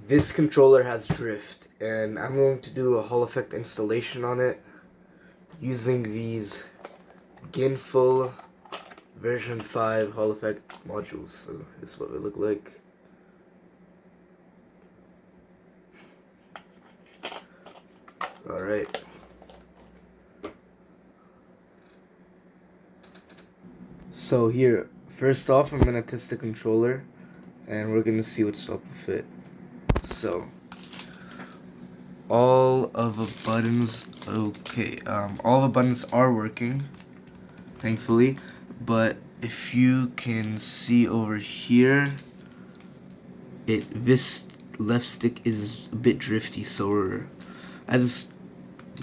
This controller has drift, and I'm going to do a Hall effect installation on it using these Ginful version 5 Hall effect modules. So this is what they look like. Alright. So here, first off, I'm going to test the controller, and we're going to see what's up with it. So, all of the buttons, okay, all the buttons are working, thankfully, but if you can see over here, this left stick is a bit drifty, so it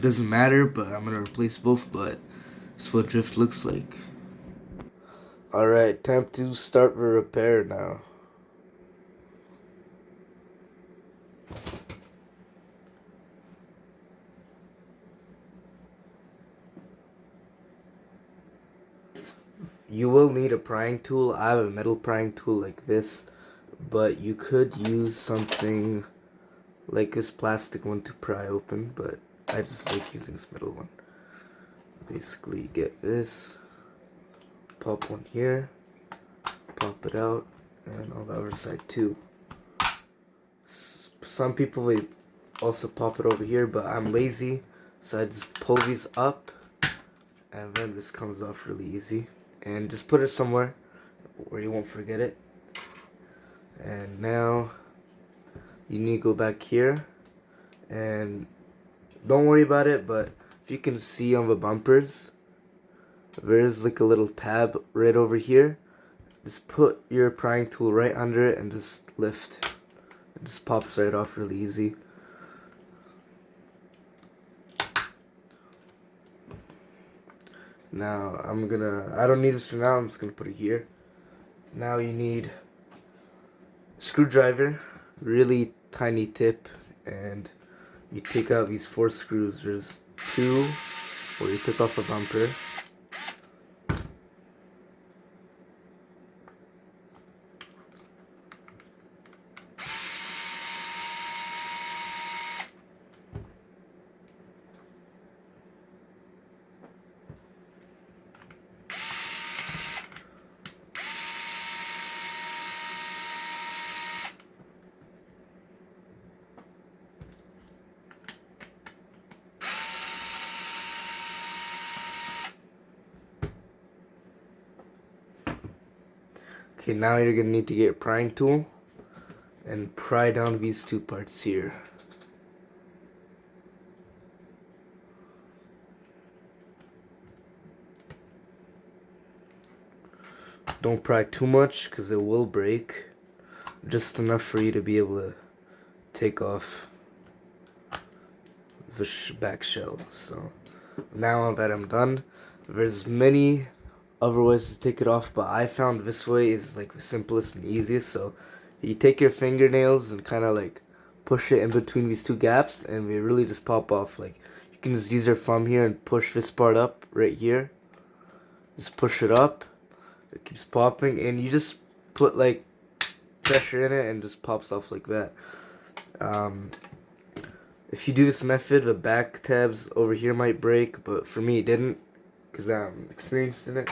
doesn't matter, but I'm gonna replace both, but that's what drift looks like. Alright, time to start the repair now. You will need a prying tool. I have a metal prying tool like this, but you could use something like this plastic one to pry open, but I just like using this metal one. Basically, you get this, pop one here, pop it out, and on the other side too. Some people they also pop it over here, but I'm lazy, so I just pull these up, and then this comes off really easy. And just put it somewhere where you won't forget it. And now you need to go back here, and don't worry about it, but if you can see on the bumpers, there's like a little tab right over here. Just put your prying tool right under it and just lift. It just pops right off really easy. Now I don't need this for now, I'm just gonna put it here. Now you need a screwdriver, really tiny tip, and you take out these 4 screws. There's 2 where you took off a bumper. Okay, now you're gonna need to get a prying tool and pry down these 2 parts here. Don't pry too much because it will break. Just enough for you to be able to take off the back shell. So now that I'm done, there's many other ways to take it off, but I found this way is like the simplest and easiest. So you take your fingernails and kind of like push it in between these 2 gaps, and they really just pop off. Like you can just use your thumb here and push this part up right here. Just push it up. It keeps popping, and you just put like pressure in it and just pops off like that. If you do this method, the back tabs over here might break, but for me it didn't because I'm experienced in it.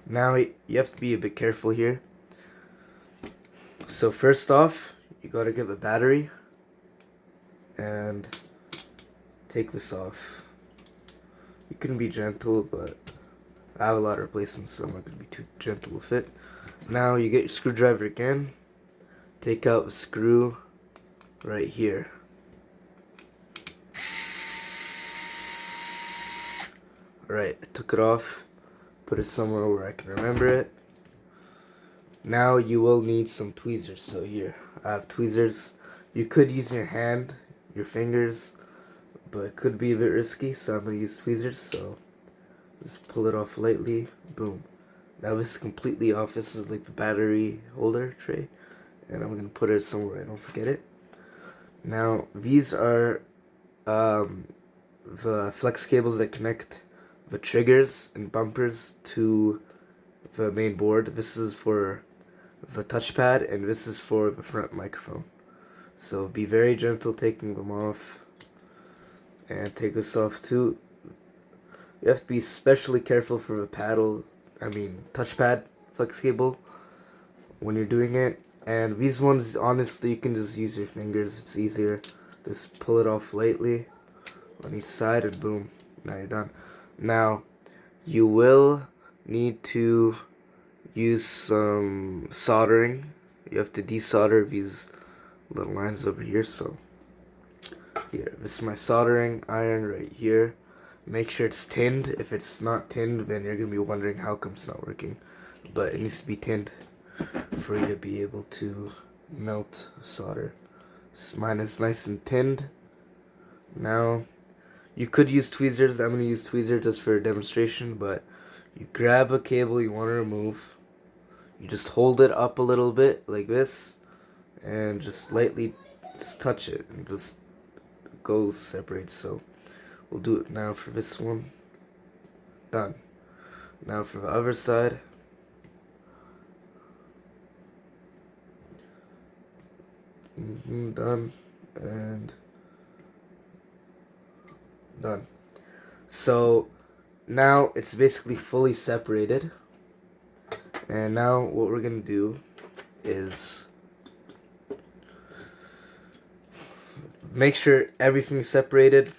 Now you have to be a bit careful here. So first off, you gotta get the battery and take this off. You can be gentle, but I have a lot of replacements, so I'm not gonna be too gentle with it. Now you get your screwdriver again, take out the screw right here. Alright, I took it off, put it somewhere where I can remember it. Now you will need some tweezers. So here, I have tweezers. You could use your hand, your fingers, but it could be a bit risky, so I'm going to use tweezers. So just pull it off lightly, boom. Now this is completely off. This is like the battery holder tray, and I'm going to put it somewhere I don't forget it. Now these are the flex cables that connect the triggers and bumpers to the main board. This is for the touchpad, and this is for the front microphone. So be very gentle taking them off. And take this off too. You have to be especially careful for the touchpad flex cable when you're doing it. And these ones, honestly, you can just use your fingers. It's easier. Just pull it off lightly on each side and boom. Now you're done. Now, you will need to use some soldering. You have to desolder these little lines over here. So, here, this is my soldering iron right here. Make sure it's tinned. If it's not tinned, then you're going to be wondering how come it's not working. But it needs to be tinned for you to be able to melt solder. Mine is nice and tinned. Now, you could use tweezers. I'm going to use tweezers just for a demonstration, but you grab a cable you want to remove. You just hold it up a little bit like this and just lightly just touch it and just goes separates. So we'll do it now for this one. Done. Now for the other side. Done and done. So now it's basically fully separated. And now what we're gonna do is make sure everything's separated.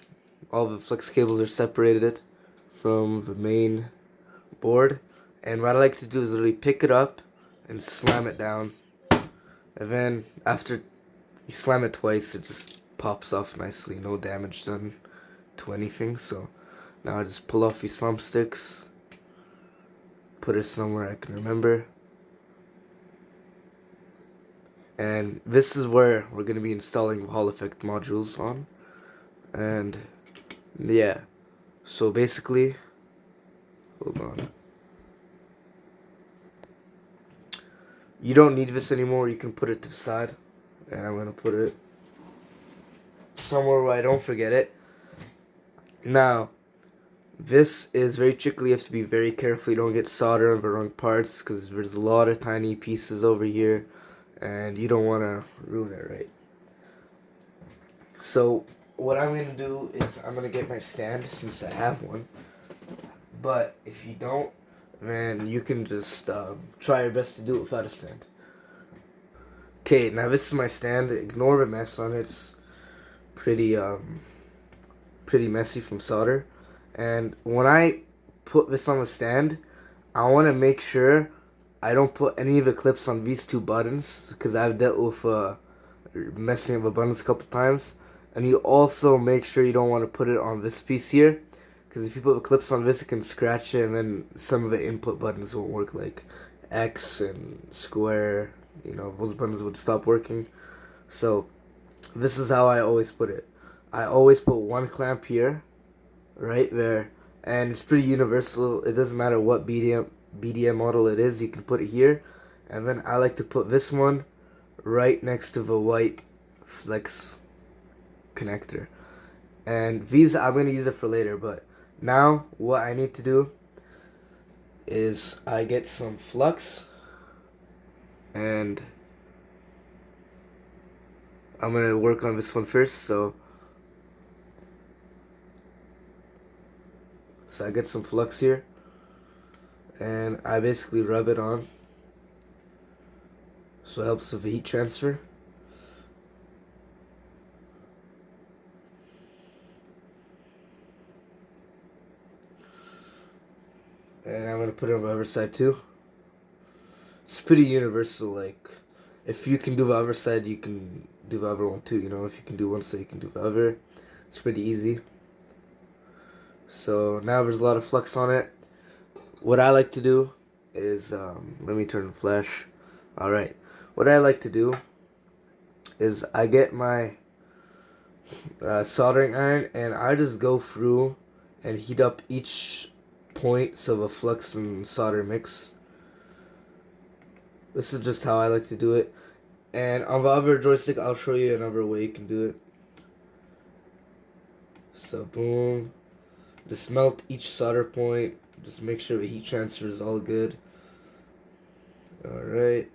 All the flex cables are separated from the main board. And what I like to do is literally pick it up and slam it down. And then after you slam it twice, it just pops off nicely. No damage done to anything. So now I just pull off these thumb sticks. Put it somewhere I can remember. And this is where we're going to be installing Hall Effect modules on. And yeah. So basically, hold on. You don't need this anymore. You can put it to the side. And I'm going to put it somewhere where I don't forget it. Now, this is very tricky. You have to be very careful. You don't get solder on the wrong parts because there's a lot of tiny pieces over here. And you don't want to ruin it, right? So, what I'm going to do is I'm going to get my stand since I have one. But if you don't, then you can just try your best to do it without a stand. Okay, now this is my stand. Ignore the mess on it. It's pretty messy from solder. And when I put this on the stand, I want to make sure I don't put any of the clips on these two buttons because I've dealt with messing up the buttons a couple times. And you also make sure you don't want to put it on this piece here because if you put the clips on this, it can scratch it and then some of the input buttons won't work, like X and square. You know, those buttons would stop working. So this is how I always put it. I always put one clamp here, right there, and it's pretty universal. It doesn't matter what BDM model it is, you can put it here. And then I like to put this one right next to the white flex connector. And these I'm going to use it for later, but now what I need to do is I get some flux and I'm going to work on this one first. So I get some flux here and I basically rub it on so it helps with the heat transfer. And I'm going to put it on the other side too. It's pretty universal, like if you can do the other side, you can do the other one too, you know, if you can do one side, you can do the other. It's pretty easy. So now there's a lot of flux on it. What I like to do is, let me turn the flash. Alright, what I like to do is I get my soldering iron and I just go through and heat up each point so the flux and solder mix. This is just how I like to do it. And on the other joystick, I'll show you another way you can do it. So boom. Just melt each solder point. Just make sure the heat transfer is all good. Alright.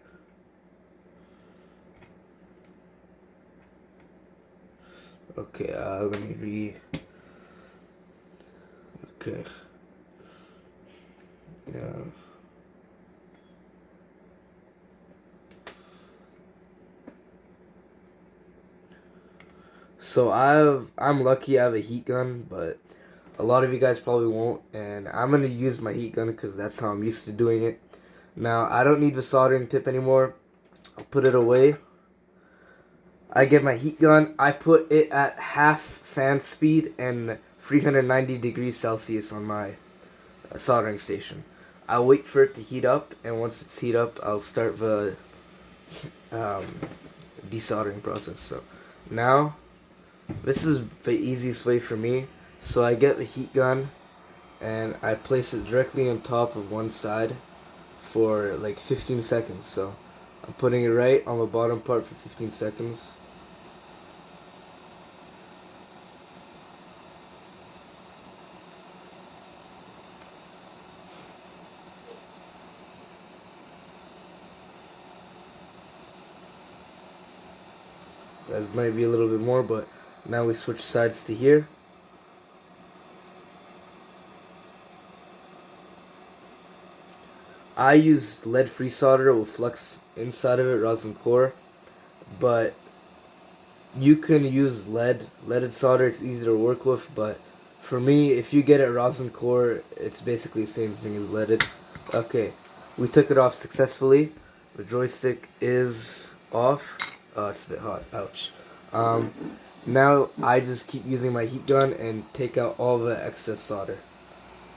Okay, let me okay. Yeah. So I'm lucky I have a heat gun, but a lot of you guys probably won't, and I'm gonna use my heat gun because that's how I'm used to doing it. Now I don't need the soldering tip anymore. I'll put it away. I get my heat gun. I put it at half fan speed and 390 degrees Celsius on my soldering station. I'll wait for it to heat up, and once it's heat up, I'll start the um, desoldering process. So now this is the easiest way for me. So I get the heat gun and I place it directly on top of one side for like 15 seconds. So I'm putting it right on the bottom part for 15 seconds. That might be a little bit more, but now we switch sides to here. I use lead-free solder with flux inside of it, rosin core, but you can use leaded solder. It's easy to work with, but for me, if you get it rosin core, it's basically the same thing as leaded. Okay, we took it off successfully. The joystick is off. Oh, it's a bit hot. Ouch. Now I just keep using my heat gun and take out all the excess solder.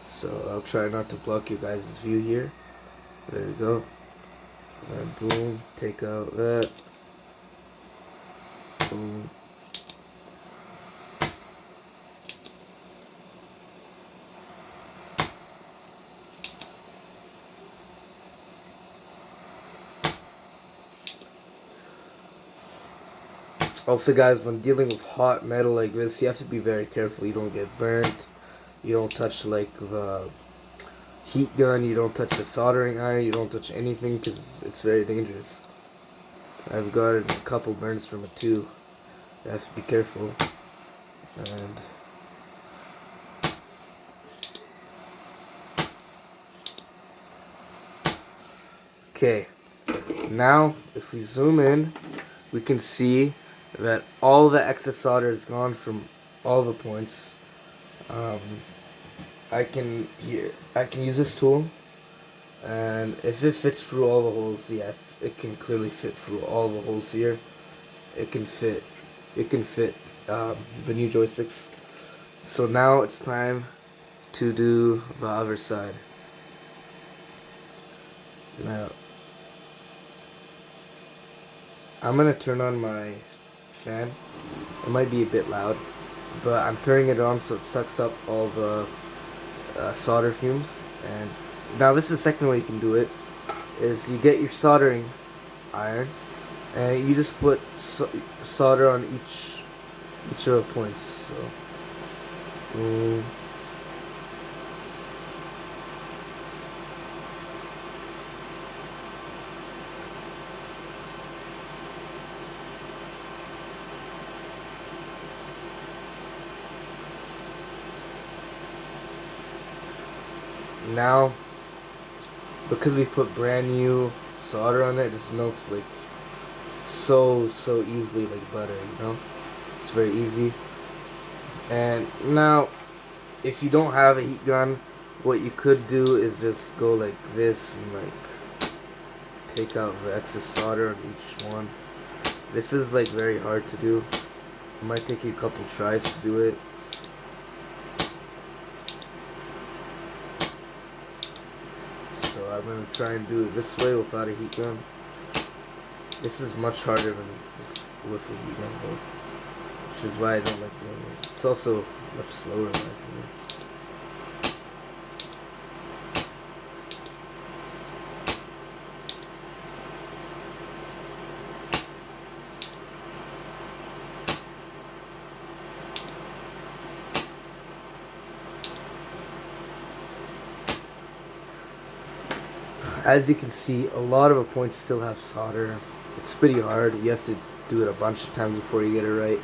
So I'll try not to block you guys' view here. There we go. And boom, take out that. Boom. Also, guys, when dealing with hot metal like this, you have to be very careful. You don't get burnt. You don't touch like the heat gun. You don't touch the soldering iron. You don't touch anything because it's very dangerous. I've gotten a couple burns from it too. You have to be careful. And okay, now if we zoom in, we can see that all the excess solder is gone from all the points. I can use this tool, and if it fits through all the holes, yeah, it can clearly fit through all the holes here. It can fit the new joysticks. So now it's time to do the other side. Now I'm gonna turn on my fan. It might be a bit loud, but I'm turning it on so it sucks up all the solder fumes. And now this is the second way you can do it, is you get your soldering iron and you just put solder on each of the points. So boom. Now, because we put brand new solder on it, it just melts like so easily, like butter, you know? It's very easy. And now, if you don't have a heat gun, what you could do is just go like this and like take out the excess solder on each one. This is like very hard to do. It might take you a couple tries to do it. So I'm going to try and do it this way without a heat gun. This is much harder than with a heat gun though, which is why I don't like doing it. It's also much slower in my opinion. As you can see, a lot of the points still have solder. It's pretty hard. You have to do it a bunch of times before you get it right.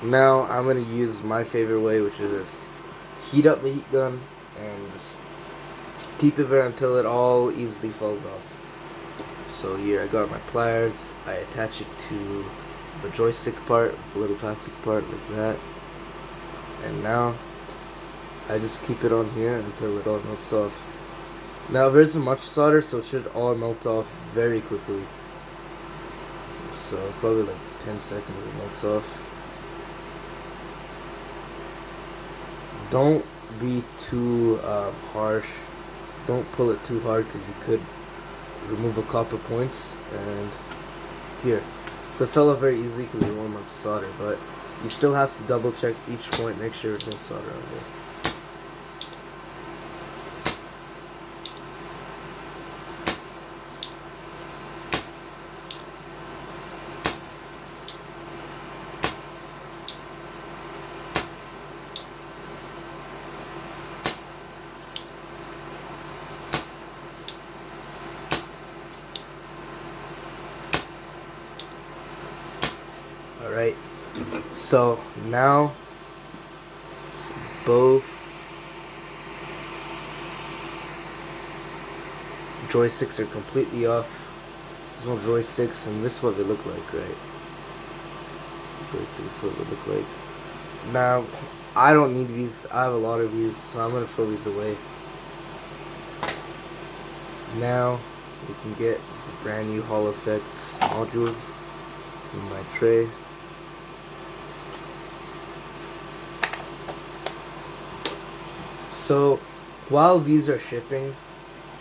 Now I'm gonna use my favorite way, which is just heat up the heat gun and just keep it there until it all easily falls off. So here I got my pliers, I attach it to the joystick part, the little plastic part like that, and now I just keep it on here until it all melts off. Now there isn't much solder, so it should all melt off very quickly. So probably like 10 seconds it melts off. Don't be too harsh. Don't pull it too hard because you could remove a couple points. And here, so it fell off very easily because we warm up solder, but you still have to double check each point, make sure there's no solder on there. Alright, so now both joysticks are completely off. There's no joysticks, and this is what they look like, right? Joysticks is what they look like. Now, I don't need these. I have a lot of these, so I'm gonna throw these away. Now, we can get the brand new Hall Effects modules from my tray. So, while these are shipping,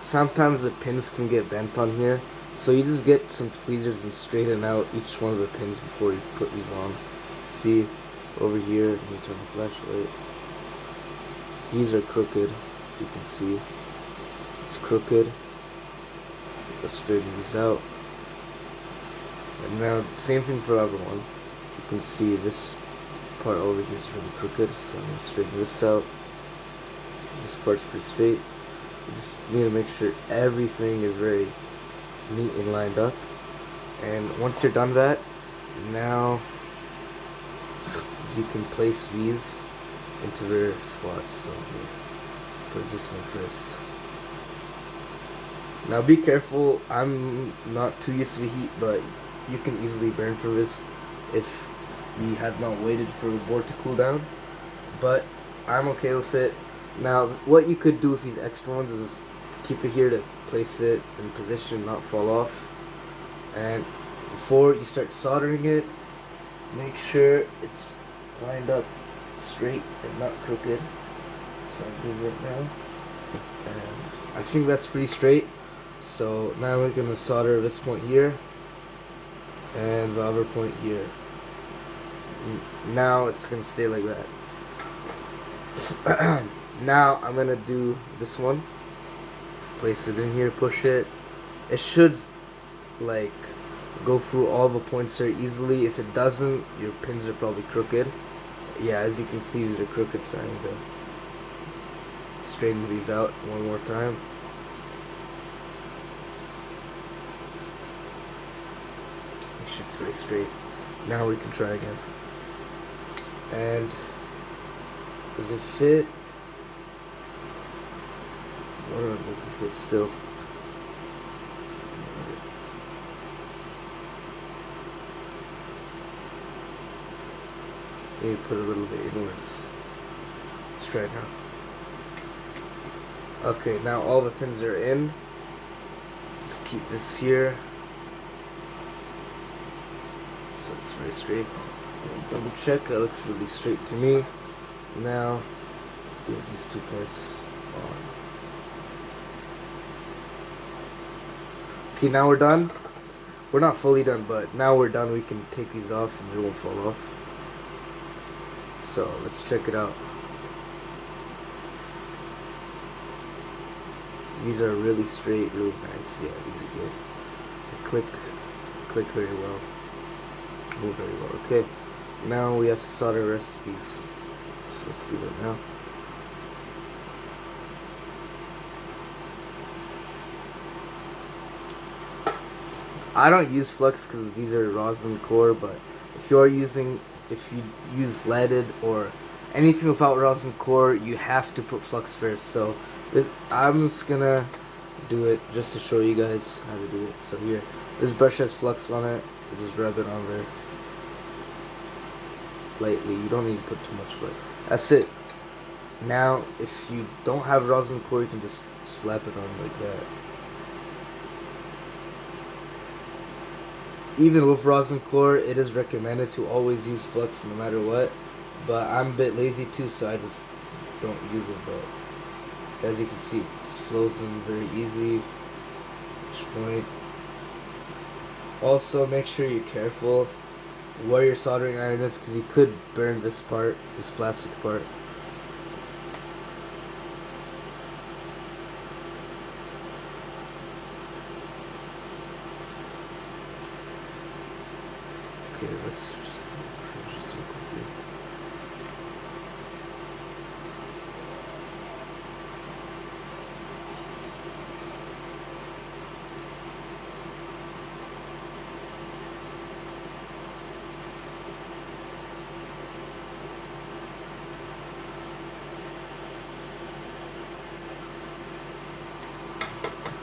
sometimes the pins can get bent on here. So you just get some tweezers and straighten out each one of the pins before you put these on. See, over here, let me turn the flashlight. These are crooked, you can see. It's crooked. Let's straighten these out. And now, same thing for the other one. You can see this part over here is really crooked, so I'm going to straighten this out. This part's pretty straight. You just need to make sure everything is very neat and lined up. And once you're done that, now you can place these into their spots. So put this one first. Now be careful, I'm not too used to the heat, but you can easily burn from this if you have not waited for the board to cool down. But I'm okay with it. Now, what you could do with these extra ones is keep it here to place it in position, not fall off. And before you start soldering it, make sure it's lined up straight and not crooked. So I'm doing it now. And I think that's pretty straight. So now we're going to solder this point here and the other point here. Now it's going to stay like that. Now I'm gonna do this one. Just place it in here, push it. It should like go through all the points there easily. If it doesn't, your pins are probably crooked. Yeah, as you can see, these are crooked, so I need to straighten these out one more time. Make sure it's very straight. Now we can try again. And does it fit? One of them doesn't fit still. Maybe put a little bit inwards. Let's try it now. Okay, now all the pins are in. Just keep this here. So it's very straight. Double check, it looks really straight to me. Now, get these 2 points on. Okay, now we're done. We're not fully done, but now we're done. We can take these off and they won't fall off. So let's check it out. These are really straight, really nice. Yeah, these are good. They click very well. Move very well. Okay, now we have to solder the rest of these. So let's do it now. I don't use flux because these are rosin core, but if you are using if you use leaded or anything without rosin core, you have to put flux first. So I'm just gonna do it just to show you guys how to do it. So here, this brush has flux on it. You just rub it on there lightly. You don't need to put too much, but that's it. Now, if you don't have rosin core, you can just slap it on like that. Even with rosin core, it is recommended to always use flux no matter what. But I'm a bit lazy too, so I just don't use it. But as you can see, it flows in very easy. Each point. Also, make sure you're careful where your soldering iron is, because you could burn this part, this plastic part. Okay, let's finish this real quickly.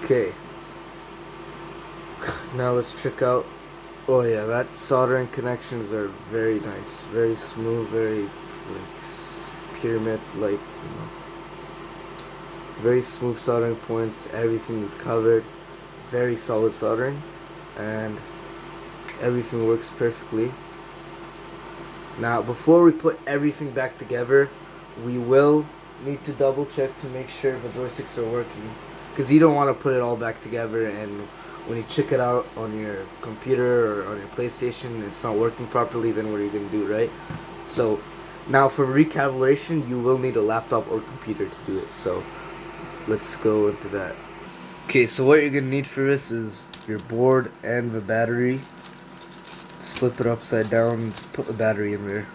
Okay, now let's check out. Oh yeah, that soldering connections are very nice, very smooth, very like pyramid like, very smooth soldering points. Everything is covered, very solid soldering, and everything works perfectly. Now, before we put everything back together, we will need to double check to make sure the joysticks are working, because you don't want to put it all back together and when you check it out on your computer or on your PlayStation it's not working properly. Then what are you going to do, right? So now for recalibration, you will need a laptop or computer to do it, so let's go into that. Okay, so what you're going to need for this is your board and the battery. Just flip it upside down, just put the battery in there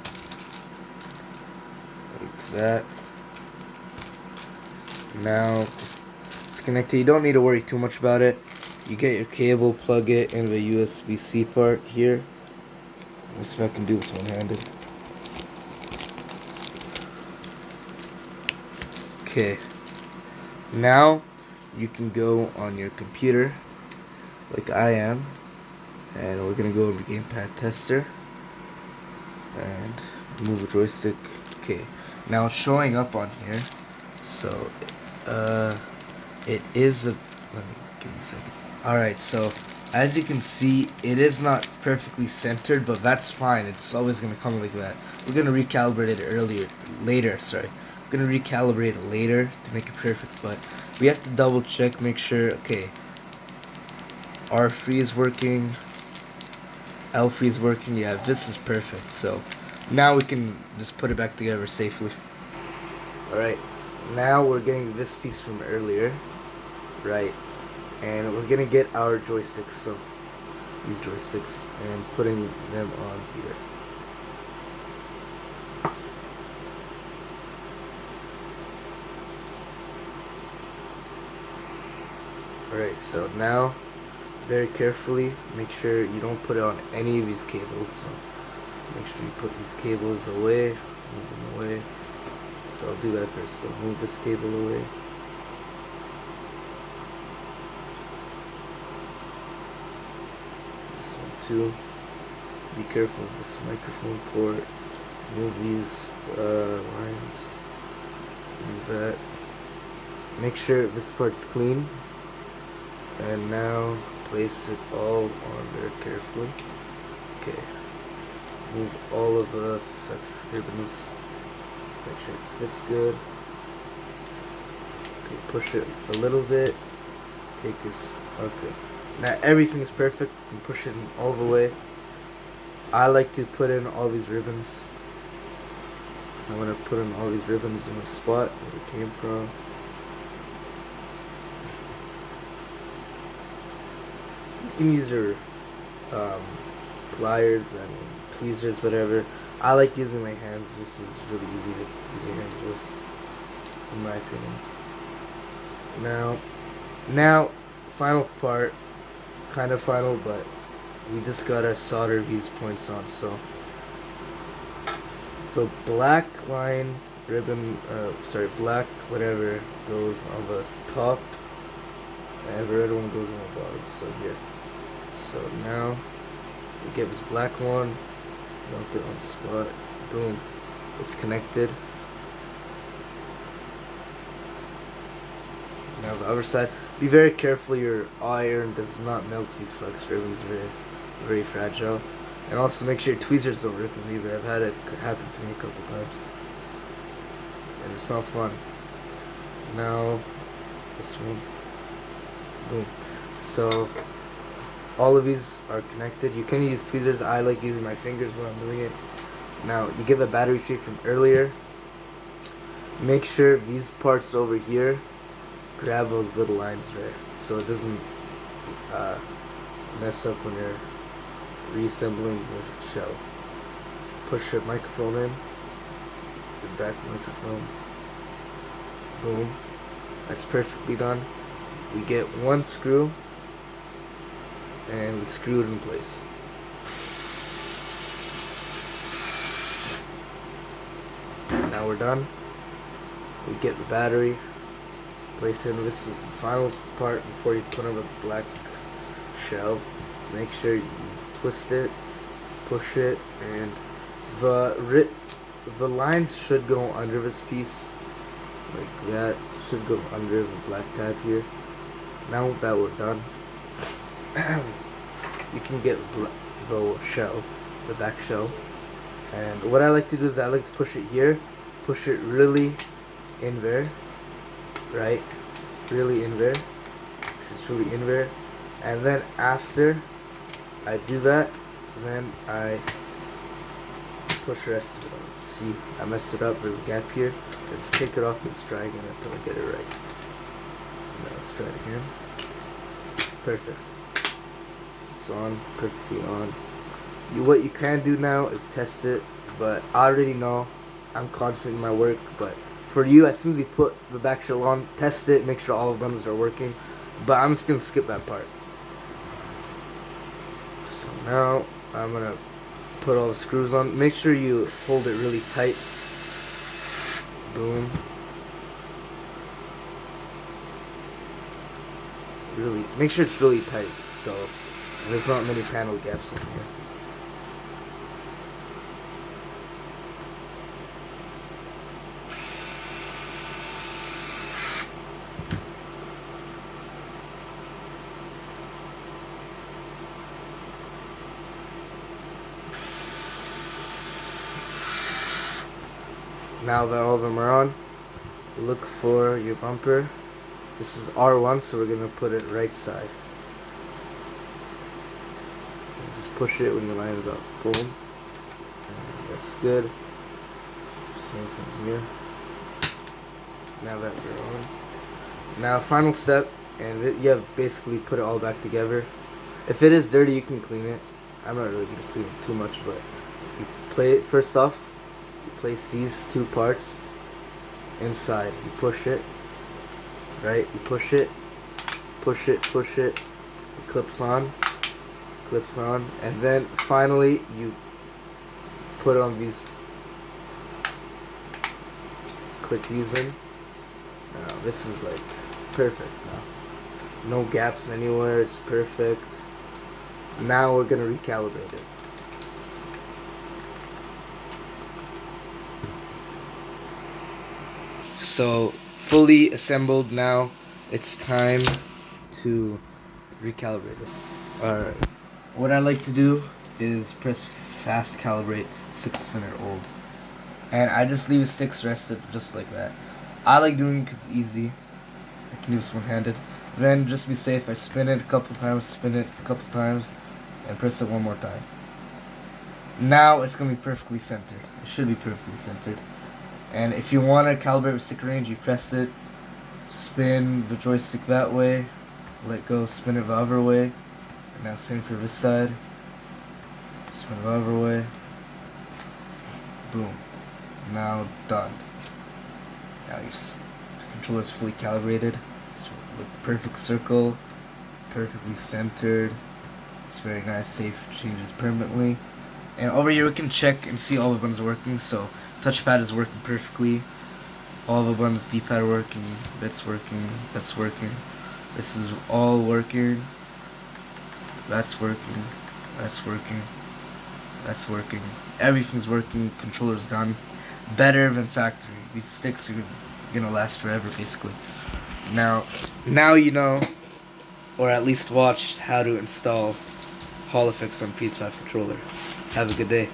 like that. Now it's connected. You don't need to worry too much about it. You get your cable, plug it in the USB-C part here. Let's see if I can do this one-handed. Okay. Now you can go on your computer like I am, and we're gonna go over gamepad tester and move the joystick. Okay. Now it's showing up on here. So it is a, let me give me a second. Alright, so as you can see, it is not perfectly centered, but that's fine. It's always going to come like that. We're going to recalibrate it later. We're going to recalibrate it later to make it perfect, but we have to double check, make sure, okay, R3 is working, L3 is working. Yeah, this is perfect. So now we can just put it back together safely. Alright, now we're getting this piece from earlier, right? And we're gonna get our joysticks, so these joysticks, and putting them on here. Alright, so now very carefully make sure you don't put it on any of these cables. So make sure you put these cables away, move them away. So I'll do that first. So move this cable away. To be careful of this microphone port. Move these lines. Move that. Make sure this part's clean. And now place it all on there carefully. Okay. Move all of the flex ribbons. Make sure it fits good. Okay, push it a little bit. Take this. Okay. Now everything is perfect. You push it in all the way. I like to put in all these ribbons. So I'm going to put in all these ribbons in the spot where it came from. You can use your pliers and tweezers, whatever. I like using my hands. This is really easy to use your hands with, in my opinion. Now, final part. Kind of final, but we just gotta solder these points on. So the black line ribbon, black whatever goes on the top, and the red one goes on the bottom. So here. So now we get this black one, mount it on the spot. Boom. It's connected. Now the other side. Be very careful your iron does not melt these flex ribbons. Very fragile. And also make sure your tweezers don't rip them either. I've had it happen to me a couple times. And it's not fun. Now, this one. Boom. So, all of these are connected. You can use tweezers. I like using my fingers when I'm doing it. Now, you get the battery tray from earlier. Make sure these parts over here grab those little lines there, so it doesn't mess up when you're reassembling the shell. Push your microphone in, your back microphone. Boom. That's perfectly done. We get one screw and we screw it in place. Now we're done. We get the battery, place it in. This is the final part before you put on the black shell. Make sure you twist it, push it, and the lines should go under this piece, like that. Should go under the black tab here. Now that we're done, you can get the shell, the back shell. And what I like to do is I like to push it here, push it really in there, right? Really in there. It's really in there. And then after I do that, then I push the rest of it on. See, I messed it up. There's a gap here. Let's take it off. Let's try again until I get it right. Now let's try it again. Perfect. It's on, perfectly on. What you can do now is test it, but I already know. I'm confident in my work, but for you, as soon as you put the back shell on, test it, make sure all the buttons are working. But I'm just gonna skip that part. So now I'm gonna put all the screws on. Make sure you hold it really tight. Boom. Really, make sure it's really tight, so there's not many panel gaps in here. Now that all of them are on, look for your bumper. This is R1, so we're gonna put it right side. And just push it when you line it up. Boom. And that's good. Same thing here. Now that we're on. Now, final step, and you have basically put it all back together. If it is dirty, you can clean it. I'm not really gonna clean it too much, but you play it first off. You place these two parts inside. You push it, right? You push it, push it, push it. It clips on, and then finally you put on these. Click these in. Now this is like perfect now. No gaps anywhere. It's perfect. Now we're gonna recalibrate it. So, fully assembled now, it's time to recalibrate it. Alright, what I like to do is press fast calibrate 6 center old. And I just leave the sticks rested just like that. I like doing it because it's easy. I can do this one-handed. Then, just be safe, I spin it a couple times, spin it a couple times, and press it one more time. Now it's going to be perfectly centered. It should be perfectly centered. And if you want to calibrate with stick range, you press it, spin the joystick that way, let go, spin it the other way. And now same for this side. Spin it the other way. Boom. Now done. Now your controller is fully calibrated. It's a perfect circle, perfectly centered. It's very nice, safe, changes permanently. And over here we can check and see all the buttons working. So touchpad is working perfectly. All the buttons, D-pad are working. That's working. That's working. This is all working. That's working. That's working. That's working. Everything's working. Controller's done. Better than factory. These sticks are gonna last forever, basically. Now you know, or at least watched how to install Hall effects on PS5 controller. Have a good day.